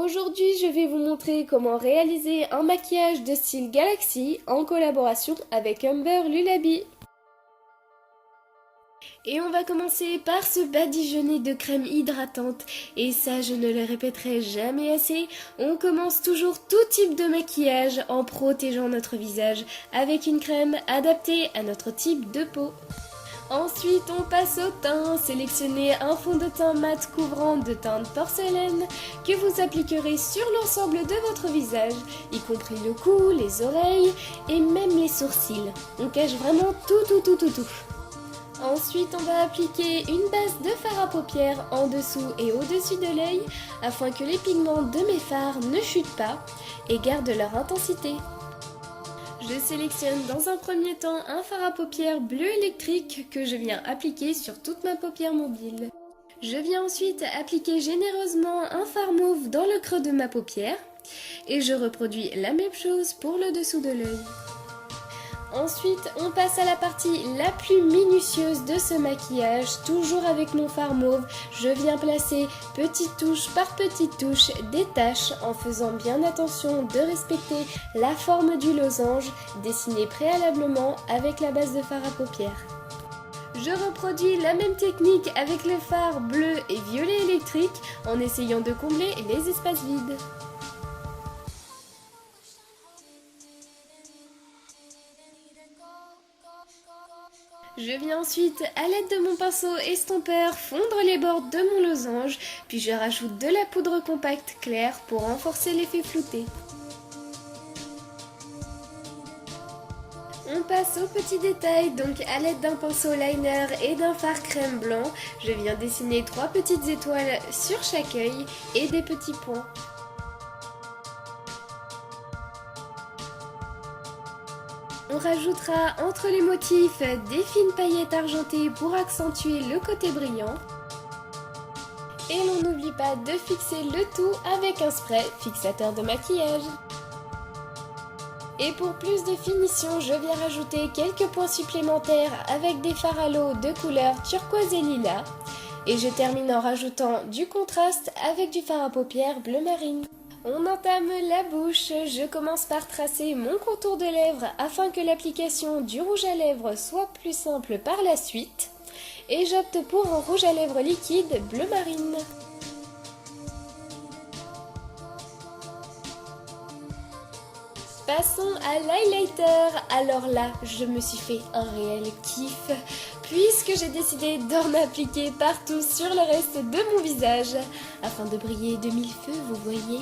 Aujourd'hui, je vais vous montrer comment réaliser un maquillage de style Galaxy en collaboration avec Humber Lullaby. Et on va commencer par se badigeonner de crème hydratante. Et ça, je ne le répéterai jamais assez, on commence toujours tout type de maquillage en protégeant notre visage avec une crème adaptée à notre type de peau. Ensuite, on passe au teint. Sélectionnez un fond de teint mat couvrant de teinte porcelaine que vous appliquerez sur l'ensemble de votre visage, y compris le cou, les oreilles et même les sourcils. On cache vraiment tout. Ensuite, on va appliquer une base de fard à paupières en dessous et au-dessus de l'œil afin que les pigments de mes fards ne chutent pas et gardent leur intensité. Je sélectionne dans un premier temps un fard à paupières bleu électrique que je viens appliquer sur toute ma paupière mobile. Je viens ensuite appliquer généreusement un fard mauve dans le creux de ma paupière et je reproduis la même chose pour le dessous de l'œil. Ensuite, on passe à la partie la plus minutieuse de ce maquillage. Toujours avec mon fard mauve, je viens placer petite touche par petite touche des taches en faisant bien attention de respecter la forme du losange dessiné préalablement avec la base de fard à paupières. Je reproduis la même technique avec le fard bleu et violet électrique en essayant de combler les espaces vides. Je viens ensuite, à l'aide de mon pinceau estompeur, fondre les bords de mon losange, puis je rajoute de la poudre compacte claire pour renforcer l'effet flouté. On passe aux petits détails, donc à l'aide d'un pinceau liner et d'un fard crème blanc, je viens dessiner 3 petites étoiles sur chaque œil et des petits points. On rajoutera entre les motifs des fines paillettes argentées pour accentuer le côté brillant. Et l'on n'oublie pas de fixer le tout avec un spray fixateur de maquillage. Et pour plus de finition, je viens rajouter quelques points supplémentaires avec des fards à l'eau de couleur turquoise et lilas. Et je termine en rajoutant du contraste avec du fard à paupières bleu marine. On entame la bouche, je commence par tracer mon contour de lèvres afin que l'application du rouge à lèvres soit plus simple par la suite. Et j'opte pour un rouge à lèvres liquide bleu marine. Passons à l'highlighter. Alors là, je me suis fait un réel kiff puisque j'ai décidé d'en appliquer partout sur le reste de mon visage afin de briller de mille feux, vous voyez.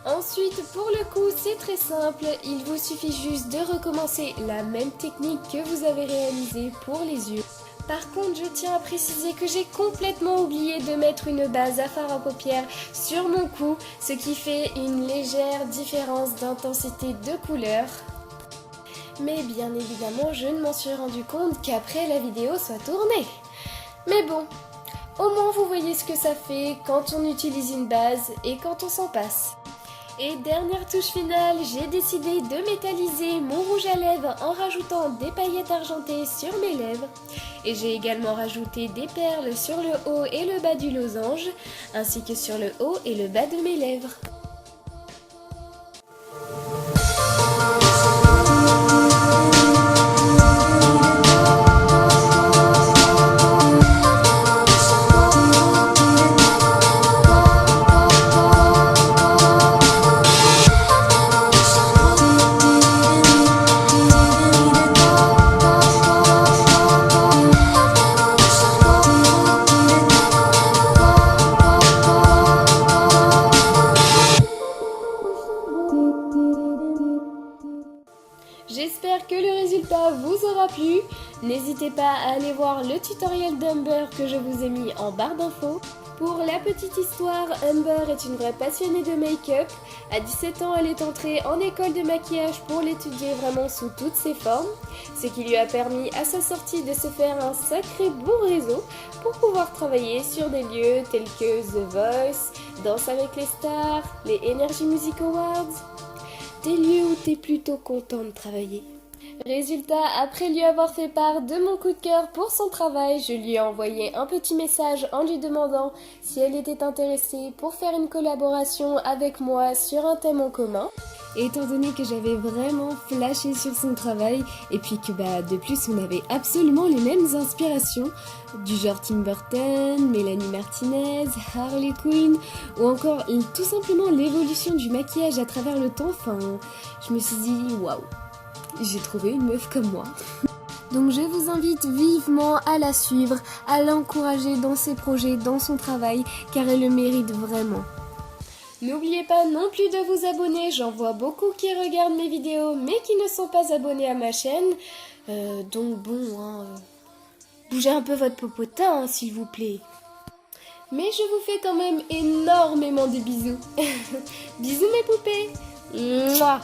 Ensuite, pour le cou, c'est très simple, il vous suffit juste de recommencer la même technique que vous avez réalisée pour les yeux. Par contre, je tiens à préciser que j'ai complètement oublié de mettre une base à fard à paupières sur mon cou, ce qui fait une légère différence d'intensité de couleur. Mais bien évidemment, je ne m'en suis rendu compte qu'après la vidéo soit tournée. Mais bon, au moins vous voyez ce que ça fait quand on utilise une base et quand on s'en passe. Et dernière touche finale, j'ai décidé de métalliser mon rouge à lèvres en rajoutant des paillettes argentées sur mes lèvres. Et j'ai également rajouté des perles sur le haut et le bas du losange, ainsi que sur le haut et le bas de mes lèvres. J'espère que le résultat vous aura plu. N'hésitez pas à aller voir le tutoriel d'Humber que je vous ai mis en barre d'infos. Pour la petite histoire, Humber est une vraie passionnée de make-up. À 17 ans, elle est entrée en école de maquillage pour l'étudier vraiment sous toutes ses formes, ce qui lui a permis à sa sortie de se faire un sacré bon réseau pour pouvoir travailler sur des lieux tels que The Voice, Danse avec les stars, les Energy Music Awards. Des lieux où t'es plutôt content de travailler. Résultat, après lui avoir fait part de mon coup de cœur pour son travail, je lui ai envoyé un petit message en lui demandant si elle était intéressée pour faire une collaboration avec moi sur un thème en commun. Et étant donné que j'avais vraiment flashé sur son travail et puis que de plus on avait absolument les mêmes inspirations, du genre Tim Burton, Mélanie Martinez, Harley Quinn ou encore tout simplement l'évolution du maquillage à travers le temps, je me suis dit waouh, j'ai trouvé une meuf comme moi. Donc je vous invite vivement à la suivre, à l'encourager dans ses projets, dans son travail, car elle le mérite vraiment. N'oubliez pas non plus de vous abonner, j'en vois beaucoup qui regardent mes vidéos mais qui ne sont pas abonnés à ma chaîne. Donc bon, bougez un peu votre popotin s'il vous plaît. Mais je vous fais quand même énormément de bisous. Bisous mes poupées. Mouah.